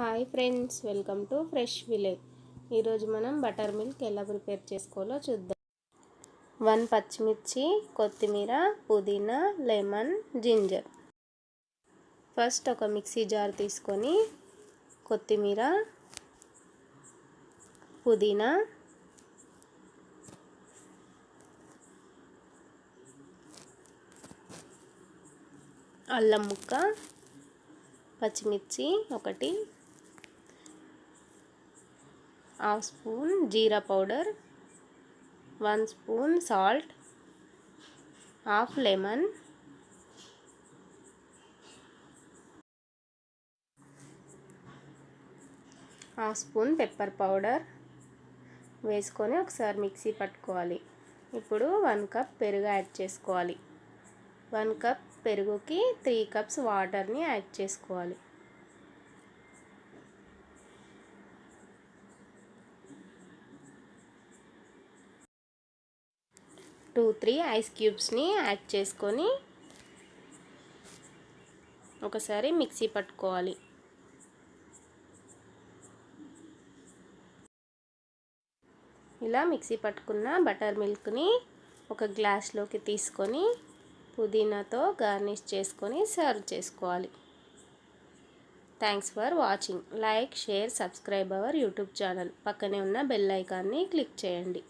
Hi friends, welcome to fresh village. ఈరోజు మనం butter milk ఎలా ప్రిపేర్ చేసుకోవాలో చూద్దాం. 1 పచ్చిమిర్చి, కొత్తిమీర, పుదీనా, లెమన్, జింజర్. ఫస్ట్ ఒక మిక్సీ జార్ తీసుకొని కొత్తిమీర, పుదీనా, అల్లం ముక్క, పచ్చిమిర్చి ఒకటి, half spoon jeera powder, 1 spoon salt, half lemon, half spoon pepper powder వేసుకొని ఒకసారి మిక్సీ పట్టుకోవాలి. ఇప్పుడు 1 కప్ పెరుగు యాడ్ చేసుకోవాలి. 1 కప్ పెరుగుకి 3 కప్స్ వాటర్ని యాడ్ చేసుకోవాలి. టూ 3 ఐస్ క్యూబ్స్ని యాడ్ చేసుకొని ఒకసారి మిక్సీ పట్టుకోవాలి. ఇలా మిక్సీ పట్టుకున్న బటర్ మిల్క్ని ఒక గ్లాస్లోకి తీసుకొని పుదీనాతో గార్నిష్ చేసుకొని సర్వ్ చేసుకోవాలి. Thanks for watching. Like, share, subscribe our YouTube channel. పక్కనే ఉన్న బెల్ ఐకాన్ని క్లిక్ చేయండి.